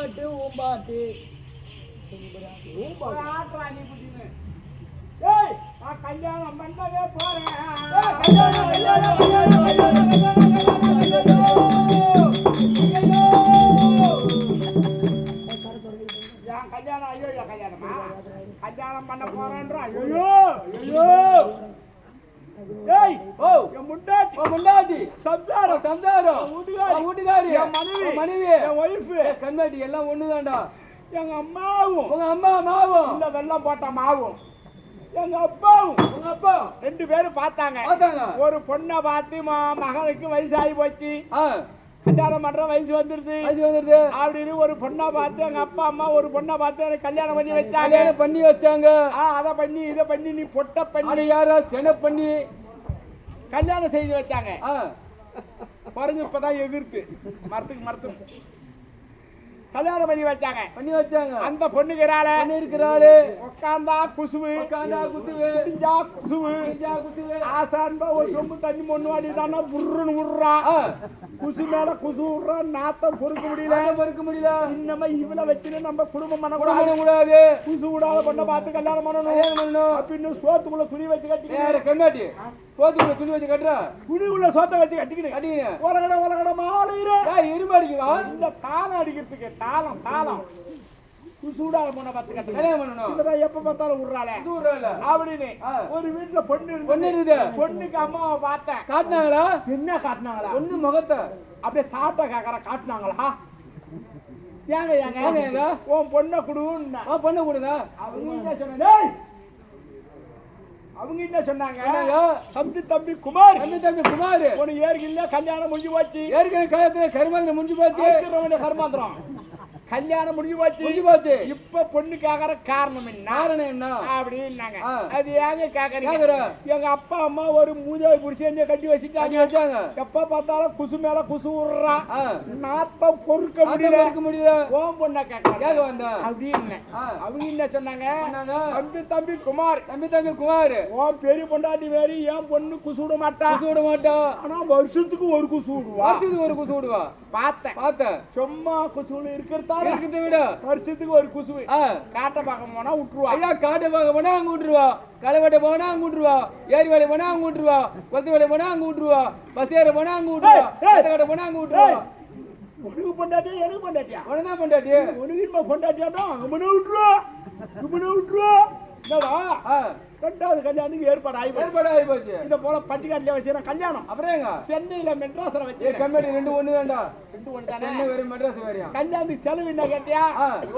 பாட்டு ஊம்பாட்டு ஆட்ராணி புட்டின்னு ஏய் நான் கல்யாணம் பண்ணவே போறேன் கல்யாணம் ஐயோ கல்யாணமா கல்யாணம் பண்ண போறேன்றா ஐயோ ஐயோ ஏய் ஓ என் முண்டாட்டி சம்சாரம் வீட்டுக்காரி என் மனைவி என் ஒய்ஃப் கண்ணாடி எல்லாம் ஒண்ணுதான்டா எங்க அம்மாவும் உங்க அம்மாவும் இந்த வெள்ளம் போட்ட மாவும் எங்க அப்பாவும் உங்க அப்பா ரெண்டு பேரும் பார்த்தாங்க ஒரு பொண்ணை பார்த்து மகனுக்கு வயசாகி போச்சு கல்யாணம் பண்ற வயசு வந்துருது அப்படின்னு ஒரு பொண்ணை பார்த்து எங்க அப்பா அம்மா ஒரு பொண்ணை பார்த்து கல்யாணம் பண்ணி வச்சாங்க அதை பண்ணி இதை பண்ணி நீ பொட்ட பண்ணி யாரா சென பண்ணி கல்யாணம் செய்து வச்சாங்க பாருங்க இப்பதான் எதிர்க்கு மரத்துக்கு கல்யாணம் பண்ணி வச்சாங்க அந்த பொண்ணுக்கு இருக்கிறாளே உட்காந்தா குசுவு ஆசான்பா ஒரு சொம்பு தண்ணி மொண்ணு தானே புருன்னு விடுறா குசு மேல குசு விடுறா நாத்தம் பொறுக்க முடியல இன்னமா இவளை வச்சுன்னு நம்ம குடும்பம் பண்ணக்கூடாது குசு விடாத பொண்ணை பார்த்து கல்யாணம் பண்ணணும் அப்படின்னு சோத்துக்குள்ள துணி வச்சு கட்டி சோத்துக்குள்ள துணி வச்சு கட்டுற துணிக்குள்ள சோத்தை வச்சு கட்டிக்கிட்டு உலகட மாலையிற இரும்பு அடிக்கலாம் இந்த தாளம் அடிக்கிறதுக்கு தாளம் சூடால போன பார்த்து கட்டணும் எப்ப பார்த்தாலும் விடுறாளே அப்படின்னு ஒரு வீட்டுல பொண்ணு இருக்குது பொண்ணுக்கு அம்மாவை பார்த்தேன் காட்டினாங்களா என்ன காட்டினாங்களா ஒண்ணு முகத்தை அப்படியே சாப்பிட்ட காக்கற காட்டினாங்களா ஏங்க உன் பொண்ணை குடுன்னு பொண்ணை கொடுங்க அவங்க என்ன சொன்னாங்க தம்பி குமார் உனக்கு ஏற்கனவே கல்யாணம் முடிஞ்சு போச்சு கருமாந்திரம் முடிஞ்சு போச்சு கருமாந்திரம் கல்யாணம் முடிஞ்சு போச்சு இப்ப பொண்ணு கேக்குற காரணம் என்ன அப்படின்னாங்க அது ஏங்க கேக்குறீங்க எங்க அப்பா அம்மா ஒரு மூஜாவை புடிச்சு கட்டி வச்சுட்டாங்க எப்ப பார்த்தாலும் குசு மேல குசு விடுறா நாத்தம் பொறுக்க முடியல ஓம் பொண்ண கேட்க அப்படின்னு அவங்க என்ன சொன்னாங்க தம்பி குமார் ஓம் பெரிய பொண்டாட்டி வேறு ஏன் பொண்ணு குசு விட மாட்டா ஆனா வருஷத்துக்கு ஒரு குசு விடுவா பார்த்தேன் சும்மா குசு இருக்கிறதா வருஷத்துக்கு ஒரு குசுவு காட்ட பார்க்க போனா விட்டுருவா காட்ட பார்க்க போனா அங்க விட்டுருவா களை வெட்ட போனா அங்க விட்டுருவா ஏரி வேலை போனா அங்க விட்டுருவா கொத்து வேலை போனா அங்க விட்டுருவா பஸ் ஏற போனா அங்க விட்டுருவா கட்ட போனா அங்க விட்டுருவா உனக்கு பொண்டாட்டியா எனக்கு பொண்டாட்டியா உனதான் பொண்டாட்டி உனக்கு பொண்டாட்டியாட்டா அங்க விட்டுருவா என்னடா ரெண்டாவது கல்யாணத்துக்கு ஏற்பாடு ஆகி போச்சு இத போல பட்டிக்காட்டில வச்சுற கல்யாணம் அப்புறம் சென்னையில மெட்ராஸ்ல வச்சு கம்பெனி ரெண்டு ஒண்ணுதான்டா மெட்ராஸ் வேறியா கல்யாணத்துக்கு செலவு என்ன கேட்டியா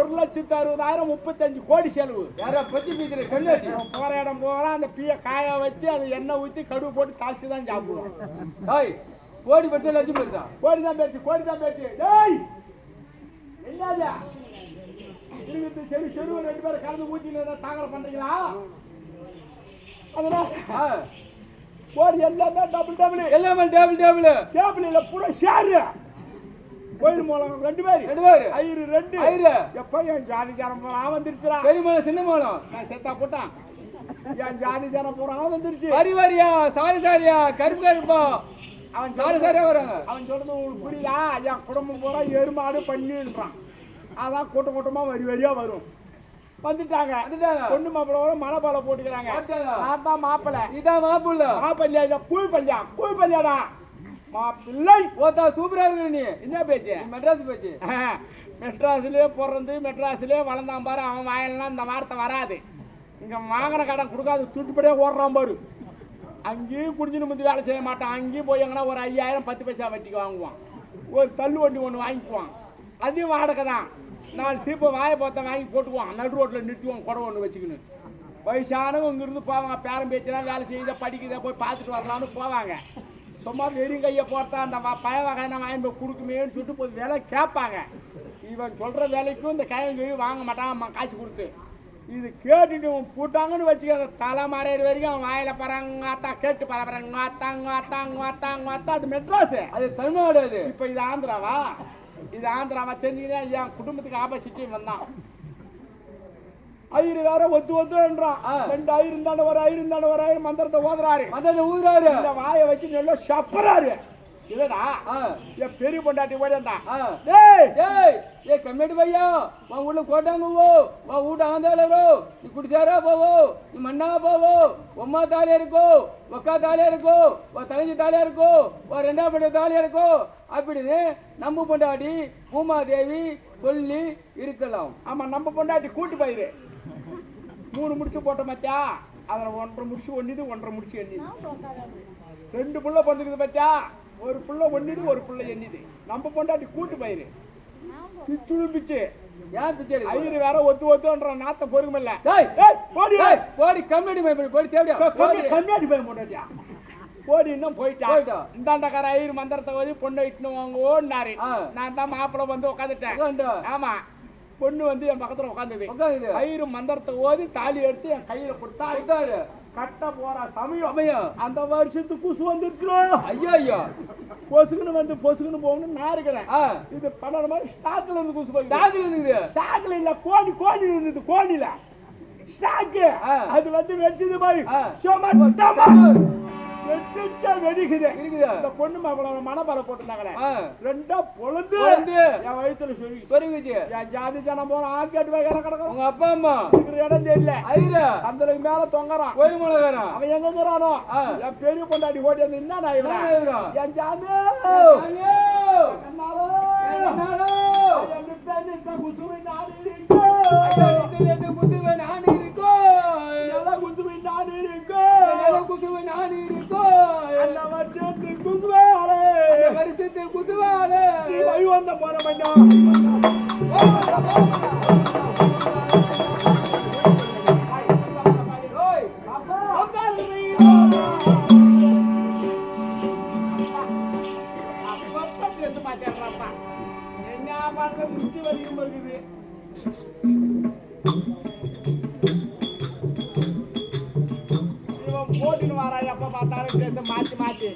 1,60,60,000 35 கோடி செலவு யாரா பத்தி பீக்கிற கல்யாணி போற இடம் போறா அந்த பீய காய வச்சு அது எண்ணெய் ஊத்தி கடுகு போட்டு தாளிச்சு தான் சாப்பிடுவோம் கோடி பட்டு லட்சம் போயிருந்தா கோடி தான் பேச்சு டேய் என்னது திரும்பி சரி ரெண்டு பேரும் கலந்து ஊத்தில தாக்கல பண்றீங்களா கோடி எல்லாமே டபுள் இல்ல பூரா ஷேர் கோயில் மூலம் ரெண்டு பேரு ஐயரு எப்ப என் ஜாதி ஜனம் பூரா வந்துருச்சுடா பெரிய மூலம் சின்ன மூலம் நான் செத்தா போட்டான் என் ஜாதி ஜனம் பூரா வந்துருச்சு வரியா சாரியா கருப்பா அவன் சாரியா வராங்க அவன் சொல்றது உங்களுக்கு புரியுதா என் குடும்பம் பூரா எருமாடு பண்ணின்றான் அதான் கூட்டமா வரியா வரும் வந்துட்டாங்க பொண்ணு மாப்பிள்ள மலை பாலை போட்டுக்கிறாங்க நான் தான் மாப்பிள்ள இதான் மாப்பிள்ளையா இதான் கூழ்பல்லியாடா மாப்பிள்ளை ஓத்தா சூப்பரா இருக்கு நீ என்ன பேச்சு மெட்ராஸ் பேச்சு மெட்ராஸ்லயே பிறந்து மெட்ராஸ்லயே வளர்ந்தான் பாரு அவன் வாயிலாம் இந்த வார்த்தை வராது இங்க வாங்கின கடன் கொடுக்காது துட்டுப்படியே ஓடுறான் பாரு அங்கேயும் குடிஞ்சுன்னு முந்தி வேலை செய்ய மாட்டான் அங்கேயும் போய் எங்கன்னா ஒரு 5,000 10 பைசா வட்டிக்கு வாங்குவான் ஒரு தள்ளு வண்டி ஒன்று வாங்கிக்குவான் அதையும் வாடகை தான் 4 சீப்பை வாயை பார்த்தா வாங்கி போட்டுக்குவான் நடு ரோட்டில் நிறுத்துவான் குடம் ஒன்று வச்சுக்கணும் வயசானவங்க இங்கிருந்து போவாங்க பேரம் பேச்செல்லாம் வேலை செய்யுத படிக்குத போய் பார்த்துட்டு வரலான்னு போவாங்க சும்மா வெறும் கையை போட்டா அந்த பய வகையான வாங்கி போய் கொடுக்குமேன்னு சொல்லிட்டு போய் விலை கேட்பாங்க இவன் சொல்கிற வேலைக்கும் இந்த கையும் வாங்க மாட்டான் காசு கொடுத்து இது கேட்டுட்டு போட்டாங்கன்னு வச்சுக்க தலை மறையிற வரைக்கும் அவன் வாயில பறாங்கத்தா கேட்டு பரப்பறாங்க அது மெட்ராஸ் அது தமிழ்நாடு அது இப்போ இது ஆந்திராவா தெரிஞ்சுக்கிட்டா என் குடும்பத்துக்கு ஆப்போசிட்டி வந்தான் ஐயரு வேற ஒத்துன்றான் 2 ஐயரு இருந்தாண்ட ஒரு ஐயரு மந்திரத்தை ஊதுறாரு இந்த வாயை வச்சு நல்லா சப்பறாரு இல்லடா என் பெரிய பொண்டாட்டி ஓடியா ఏ కమ్మిటి భయ్యా మా ఊళ్ళో కోటాంగువో మా ఊట ఆందాలరు ఈ కుడిచారా పోవో ఈ మన్నా పోవో ఒమ్మ తాళేరుకో ఒక్క తాళేరుకో ఓ తలంజి తాళేరుకో ఓ రెండా పడి తాళేరుకో அப்படின்னு நம்ம பொண்டாட்டி பூமாதேவி சொல்லி இருக்கலாம். ஆமா நம்ம பொண்டாட்டி கூட்டு போயிரு 3 முடிச்சு போட்ட மத்தியா அதில் 1.5 முடிச்சு ஒன்னிது 1.5 முடிச்சு எண்ணிது 2 புள்ள பிறந்துக்குது பத்தியா ஒரு புள்ள ஒன்னிது ஒரு புள்ள எண்ணிது நம்ம பொண்டாட்டி கூட்டு போயிரு பிச்சு ஐயரு வேற ஒத்துன்ற நாத்த பொறுக்கமில்ல போடி கம்யூனிட்டி போடி கம்யூனிட்டி போய் போட்டாட்டியா போடி இன்னும் போயிட்டா இந்தாண்டக்கார ஐயர் மந்திரத்தை ஓதி பொண்ணை இட்டுன்னு வாங்க ஓடினாரு நான் தான் மாப்பிள்ள வந்து உட்காந்துட்டேன் ஆமா பொண்ணு வந்து என் பக்கத்துல உட்காந்துது ஐயரு மந்திரத்தை ஓதி தாலி எடுத்து என் கையில கொடுத்தாரு கட்ட போற சமயம் அந்த வருஷத்துக்கு குசு வந்துருச்சு ஐயா பொசுக்குன்னு போகணும் நான் இருக்கிறேன் இது பண்ணற மாதிரி ஸ்டாக்ல இருந்து குசு போய் ஸ்டாக்ல இல்ல கோழி இருந்தது கோழில ஸ்டாக் அது வந்து வெச்சது மாதிரி வெடிக்குது இந்த பொண்ணு மாப்பிள்ள மனப்பர போட்டுனாங்களே ரெண்டா பொழுது என் வயிற்றுல சொல்லி என் ஜாதி ஜனம் போன ஆக்கிட்டு போய் கிடக்கும் உங்க அப்பா அம்மா இடம் தெரியல அந்த மேல தொங்கறான் அவன் எங்க இருக்கிறானோ என் பெரிய பொண்டாட்டி ஓடி வந்து என்ன என் ஜாமி வந்த போற என்ன பார்க்க முட்டி வலிக்கும் இருக்குது இவன் போட்டின்னு வாரா எப்ப பார்த்தாலும் பேச மாத்தி